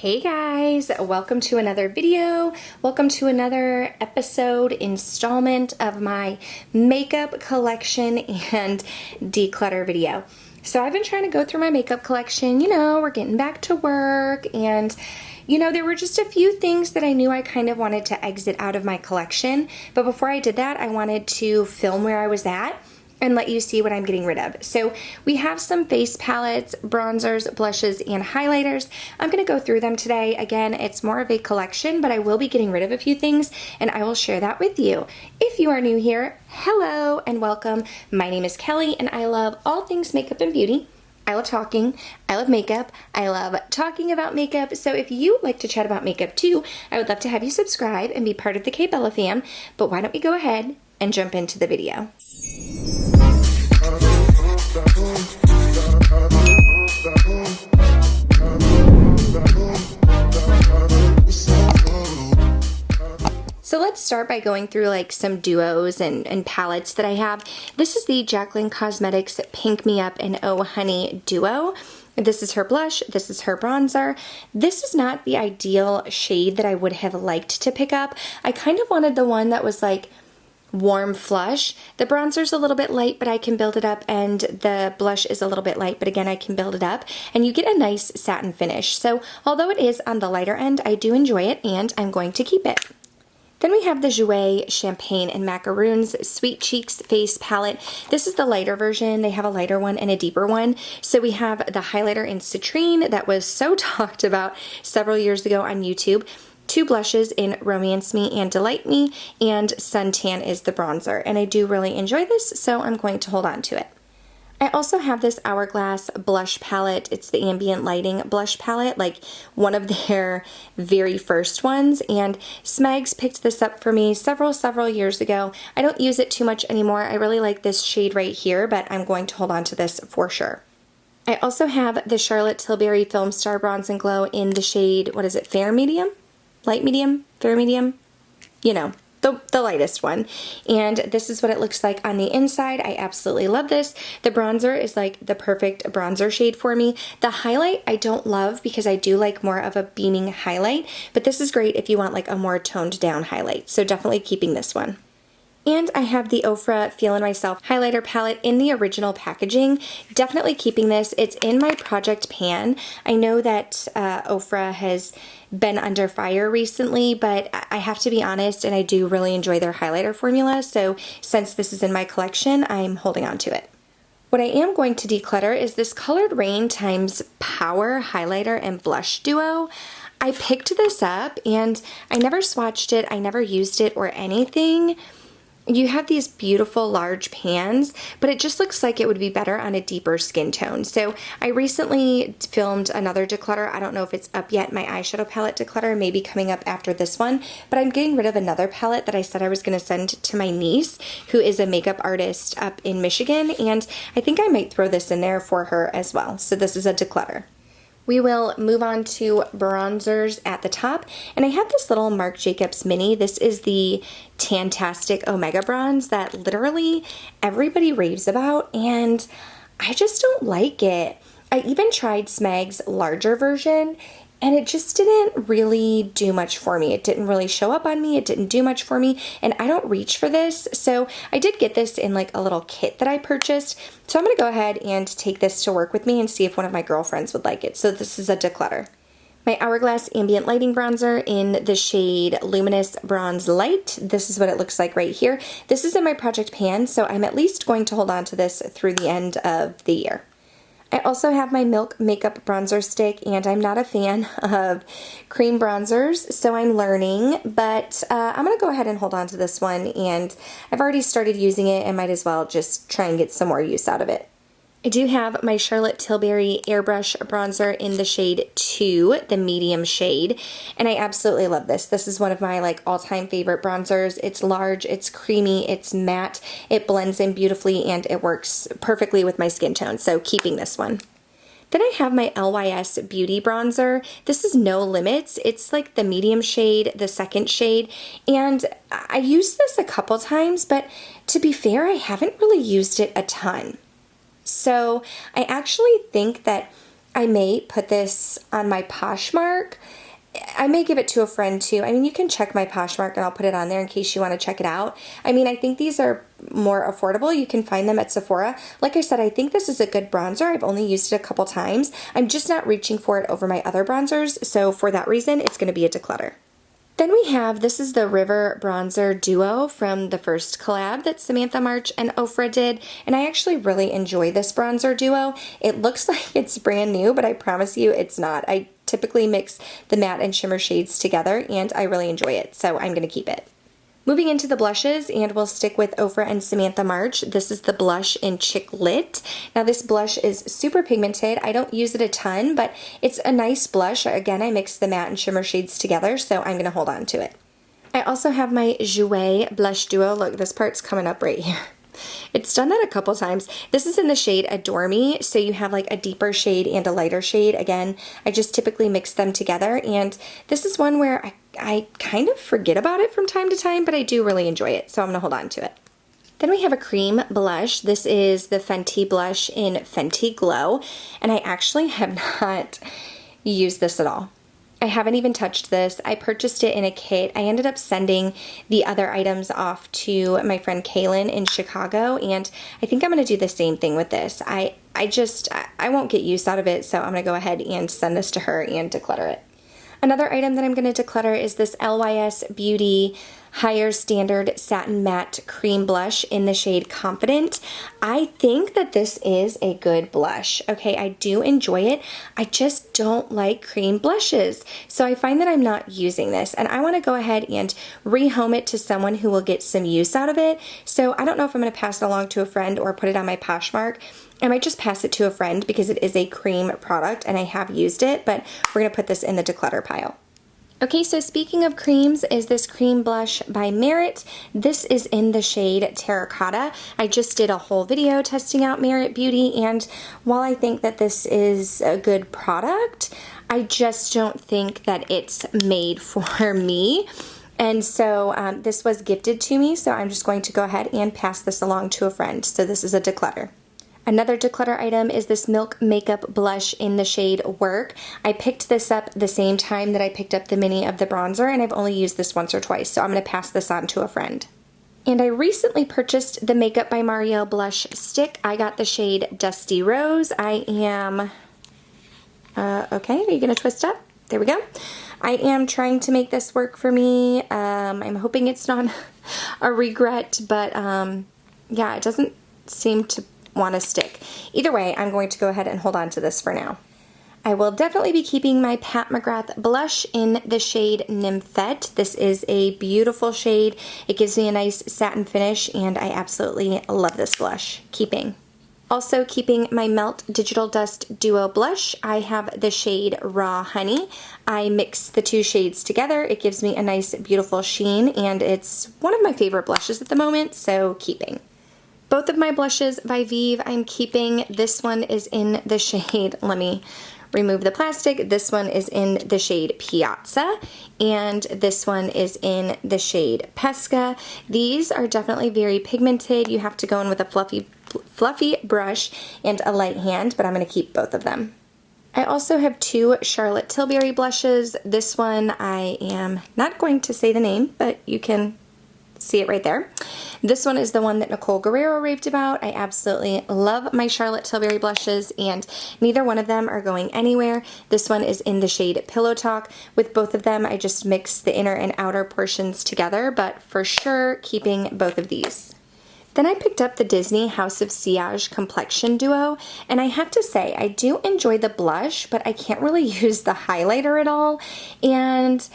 Hey guys, welcome to another video. Welcome to another installment of my makeup collection and declutter video. So I've been trying to go through my makeup collection. You know, we're getting back to work and there were just a few things that I knew I kind of wanted to exit out of my collection. But before I did that, I wanted to film where I was at and let you see what I'm getting rid of. So we have some face palettes, bronzers, blushes, and highlighters. I'm gonna go through them today. Again, it's more of a collection, but I will be getting rid of a few things and I will share that with you. If you are new here, hello and welcome. My name is Kelly and I love all things makeup and beauty. I love talking, I love makeup, I love talking about makeup. So if you like to chat about makeup too, I would love to have you subscribe and be part of the K Bella fam. But why don't we go ahead and jump into the video. So let's start by going through like some duos and palettes that I have. This is the Jaclyn Cosmetics Pink Me Up and Oh Honey duo. This is her blush, this is her bronzer. This is not the ideal shade that I would have liked to pick up. I kind of wanted the one that was like warm flush. The bronzer's a little bit light, but I can build it up, and the blush is a little bit light, but again, I can build it up, and you get a nice satin finish. So although it is on the lighter end, I do enjoy it, and I'm going to keep it. Then we have the Jouer Champagne and Macaroons Sweet Cheeks Face Palette. This is the lighter version. They have a lighter one and a deeper one. So we have the highlighter in Citrine that was so talked about several years ago on YouTube. Two blushes in Romance Me and Delight Me, and Suntan is the bronzer. And I do really enjoy this, so I'm going to hold on to it. I also have this Hourglass blush palette. It's the ambient lighting blush palette, like one of their very first ones, and Smegs picked this up for me several years ago. I don't use it too much anymore. I really like this shade right here, but I'm going to hold on to this for sure. I also have the Charlotte Tilbury Film Star Bronze and Glow in the shade, what is it, Fair Medium? Light medium? Fair medium? You know, the lightest one. And this is what it looks like on the inside. I absolutely love this. The bronzer is like the perfect bronzer shade for me. The highlight I don't love because I do like more of a beaming highlight, but this is great if you want like a more toned down highlight. So definitely keeping this one. And I have the Ofra Feelin' Myself highlighter palette in the original packaging. Definitely keeping this. It's in my project pan. I know that Ofra has been under fire recently, but I have to be honest, and I do really enjoy their highlighter formula. So since this is in my collection, I'm holding on to it. What I am going to declutter is this Colored Rain times Power highlighter and blush duo. I picked this up and I never swatched it. I never used it or anything. You have these beautiful large pans, but it just looks like it would be better on a deeper skin tone. So I recently filmed another declutter. I don't know if it's up yet. My eyeshadow palette declutter may be coming up after this one, but I'm getting rid of another palette that I said I was going to send to my niece, who is a makeup artist up in Michigan, and I think I might throw this in there for her as well. So this is a declutter. We will move on to bronzers at the top, and I have this little Marc Jacobs mini. This is the Tantastic Omega Bronze that literally everybody raves about, and I just don't like it. I even tried Smeg's larger version, and it just didn't really do much for me. It didn't really show up on me. It didn't do much for me, and I don't reach for this. So I did get this in like a little kit that I purchased. So I'm gonna go ahead and take this to work with me and see if one of my girlfriends would like it. So this is a declutter. My Hourglass Ambient Lighting Bronzer in the shade Luminous Bronze Light. This is what it looks like right here. This is in my project pan, so I'm at least going to hold on to this through the end of the year. I also have my Milk Makeup Bronzer Stick, and I'm not a fan of cream bronzers, so I'm learning, but I'm going to go ahead and hold on to this one, and I've already started using it and might as well just try and get some more use out of it. I do have my Charlotte Tilbury Airbrush Bronzer in the shade 2, the medium shade, and I absolutely love this. This is one of my like all-time favorite bronzers. It's large, it's creamy, it's matte, it blends in beautifully, and it works perfectly with my skin tone, so keeping this one. Then I have my Lys Beauty Bronzer. This is No Limits. It's like the medium shade, the second shade, and I used this a couple times, but to be fair, I haven't really used it a ton. So I actually think that I may put this on my Poshmark. I may give it to a friend too. I mean, you can check my Poshmark and I'll put it on there in case you want to check it out. I mean, I think these are more affordable. You can find them at Sephora. Like I said, I think this is a good bronzer. I've only used it a couple times. I'm just not reaching for it over my other bronzers. So for that reason, it's going to be a declutter. Then we have, this is the River Bronzer Duo from the first collab that Samantha March and Ofra did, and I actually really enjoy this bronzer duo. It looks like it's brand new, but I promise you it's not. I typically mix the matte and shimmer shades together, and I really enjoy it, so I'm going to keep it. Moving into the blushes, and we'll stick with Ofra and Samantha March. This is the blush in Chick Lit. Now this blush is super pigmented. I don't use it a ton, but it's a nice blush. Again, I mix the matte and shimmer shades together, so I'm going to hold on to it. I also have my Jouer Blush Duo. Look, this part's coming up right here. It's done that a couple times. This is in the shade Adore Me, so you have like a deeper shade and a lighter shade. Again, I just typically mix them together, and this is one where I kind of forget about it from time to time, but I do really enjoy it, so I'm going to hold on to it. Then we have a cream blush. This is the Fenty blush in Fenty Glow, and I actually have not used this at all. I haven't even touched this. I purchased it in a kit. I ended up sending the other items off to my friend Kaylin in Chicago, and I think I'm going to do the same thing with this. I won't get use out of it, so I'm going to go ahead and send this to her and declutter it. Another item that I'm going to declutter is this Lys Beauty Higher Standard Satin Matte Cream Blush in the shade Confident. I think that this is a good blush. Okay, I do enjoy it. I just don't like cream blushes. So I find that I'm not using this, and I want to go ahead and rehome it to someone who will get some use out of it. So I don't know if I'm going to pass it along to a friend or put it on my Poshmark. I might just pass it to a friend because it is a cream product and I have used it, but we're going to put this in the declutter pile. Okay, so speaking of creams, is this cream blush by Merit. This is in the shade Terracotta. I just did a whole video testing out Merit Beauty, and while I think that this is a good product, I just don't think that it's made for me. And so this was gifted to me, so I'm just going to go ahead and pass this along to a friend. So this is a declutter. Another declutter item is this Milk Makeup Blush in the shade Work. I picked this up the same time that I picked up the mini of the bronzer, and I've only used this once or twice, so I'm going to pass this on to a friend. And I recently purchased the Makeup by Mario blush stick. I got the shade Dusty Rose. I am, okay, are you going to twist up? There we go. I am trying to make this work for me. I'm hoping it's not a regret, but yeah, it doesn't seem to want to stick. Either way, I'm going to go ahead and hold on to this for now. I will definitely be keeping my Pat McGrath blush in the shade Nymphette. This is a beautiful shade. It gives me a nice satin finish, and I absolutely love this blush. Keeping. Also keeping my Melt Digital Dust Duo blush, I have the shade Raw Honey. I mix the two shades together. It gives me a nice, beautiful sheen, and it's one of my favorite blushes at the moment, so keeping. Both of my blushes by Vive I'm keeping. This one is in the shade, let me remove the plastic. This one is in the shade Piazza, and this one is in the shade Pesca. These are definitely very pigmented. You have to go in with a fluffy brush and a light hand, but I'm going to keep both of them. I also have two Charlotte Tilbury blushes. This one I am not going to say the name, but you can see it right there. This one is the one that Nicole Guerrero raved about. I absolutely love my Charlotte Tilbury blushes, and neither one of them are going anywhere. This one is in the shade Pillow Talk. With both of them, I just mix the inner and outer portions together, but for sure keeping both of these. Then I picked up the Disney House of Siage Complexion Duo, and I have to say, I do enjoy the blush, but I can't really use the highlighter at all, and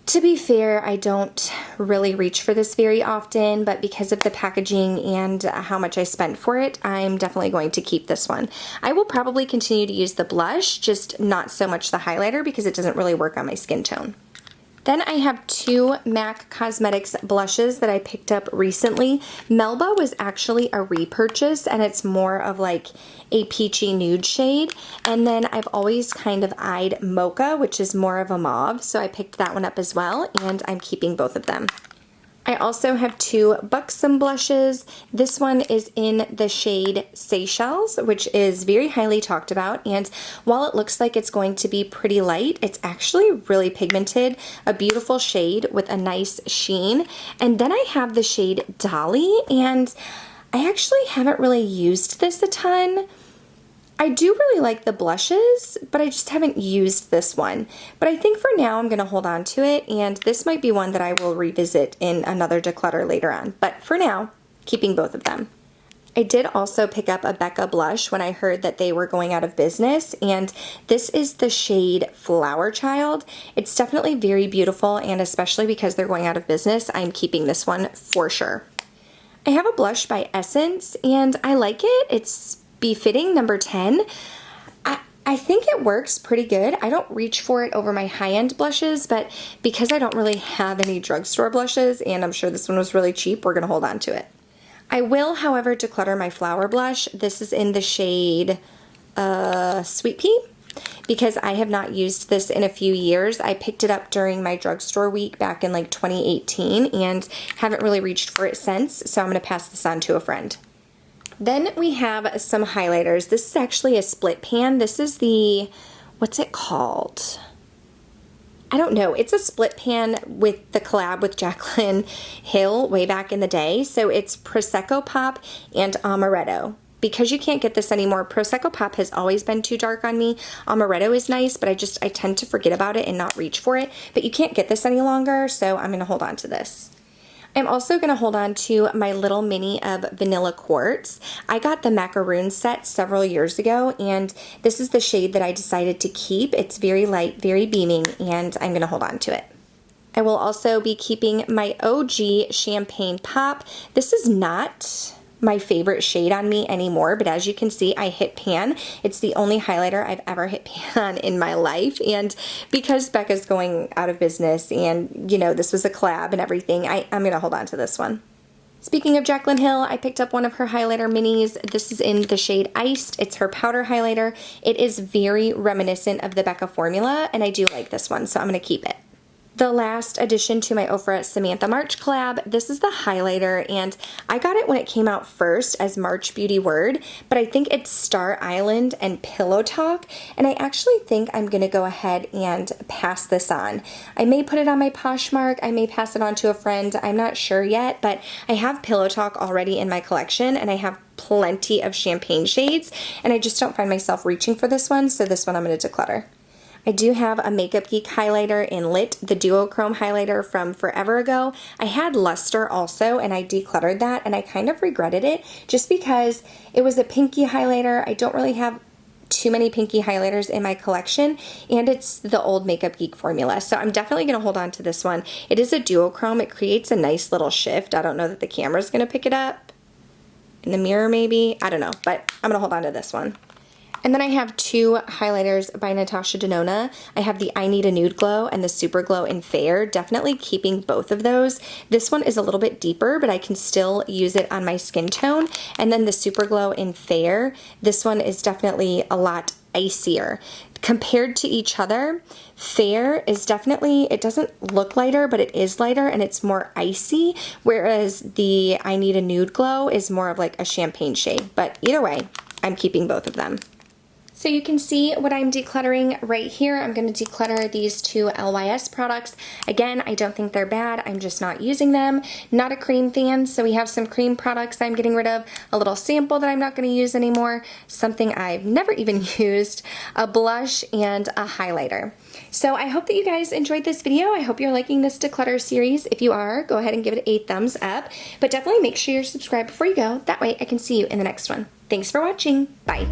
to be fair, I don't really reach for this very often, but because of the packaging and how much I spent for it, I'm definitely going to keep this one. I will probably continue to use the blush, just not so much the highlighter because it doesn't really work on my skin tone. Then I have two MAC Cosmetics blushes that I picked up recently. Melba was actually a repurchase, and it's more of like a peachy nude shade. And then I've always kind of eyed Mocha, which is more of a mauve, so I picked that one up as well, and I'm keeping both of them. I also have two Buxom blushes. This one is in the shade Seychelles, which is very highly talked about, and while it looks like it's going to be pretty light, it's actually really pigmented, a beautiful shade with a nice sheen. And then I have the shade Dolly, and I actually haven't really used this a ton. I do really like the blushes, but I just haven't used this one. But I think for now I'm going to hold on to it, and this might be one that I will revisit in another declutter later on. But for now, keeping both of them. I did also pick up a Becca blush when I heard that they were going out of business, and this is the shade Flower Child. It's definitely very beautiful, and especially because they're going out of business, I'm keeping this one for sure. I have a blush by Essence, and I like it. It's Befitting number 10. I think it works pretty good. I don't reach for it over my high-end blushes, but because I don't really have any drugstore blushes, and I'm sure this one was really cheap, we're going to hold on to it. I will, however, declutter my flower blush. This is in the shade Sweet Pea, because I have not used this in a few years. I picked it up during my drugstore week back in like 2018 and haven't really reached for it since, so I'm going to pass this on to a friend. Then we have some highlighters. This is actually a split pan. This is the, what's it called? I don't know. It's a split pan with the collab with Jaclyn Hill way back in the day. So it's Prosecco Pop and Amaretto. Because you can't get this anymore, Prosecco Pop has always been too dark on me. Amaretto is nice, but I tend to forget about it and not reach for it. But you can't get this any longer, so I'm going to hold on to this. I'm also going to hold on to my little mini of Vanilla Quartz. I got the Macaroons set several years ago, and this is the shade that I decided to keep. It's very light, very beaming, and I'm going to hold on to it. I will also be keeping my OG Champagne Pop. This is not my favorite shade on me anymore, but as you can see, I hit pan. It's the only highlighter I've ever hit pan in my life, and because Becca's going out of business and, you know, this was a collab and everything, I'm gonna hold on to this one. Speaking of Jaclyn Hill, I picked up one of her highlighter minis. This is in the shade Iced. It's her powder highlighter. It is very reminiscent of the Becca formula, and I do like this one, so I'm gonna keep it. The last addition to my Ofra Samantha March collab, this is the highlighter, and I got it when it came out first as March Beauty Word, but I think it's Star Island and Pillow Talk, and I actually think I'm going to go ahead and pass this on. I may put it on my Poshmark, I may pass it on to a friend, I'm not sure yet, but I have Pillow Talk already in my collection, and I have plenty of champagne shades, and I just don't find myself reaching for this one, so this one I'm going to declutter. I do have a Makeup Geek highlighter in Lit, the duochrome highlighter from forever ago. I had Luster also, and I decluttered that, and I kind of regretted it just because it was a pinky highlighter. I don't really have too many pinky highlighters in my collection, and it's the old Makeup Geek formula, so I'm definitely going to hold on to this one. It is a duochrome. It creates a nice little shift. I don't know that the camera's going to pick it up. In the mirror maybe? I don't know, but I'm going to hold on to this one. And then I have two highlighters by Natasha Denona. I have the I Need a Nude Glow and the Super Glow in Fair. Definitely keeping both of those. This one is a little bit deeper, but I can still use it on my skin tone. And then the Super Glow in Fair, this one is definitely a lot icier. Compared to each other, Fair is definitely, it doesn't look lighter, but it is lighter and it's more icy, whereas the I Need a Nude Glow is more of like a champagne shade. But either way, I'm keeping both of them. So you can see what I'm decluttering right here. I'm going to declutter these two LYS products. Again, I don't think they're bad. I'm just not using them. Not a cream fan, so we have some cream products I'm getting rid of, a little sample that I'm not going to use anymore, something I've never even used, a blush, and a highlighter. So I hope that you guys enjoyed this video. I hope you're liking this declutter series. If you are, go ahead and give it a thumbs up, but definitely make sure you're subscribed before you go. That way I can see you in the next one. Thanks for watching. Bye.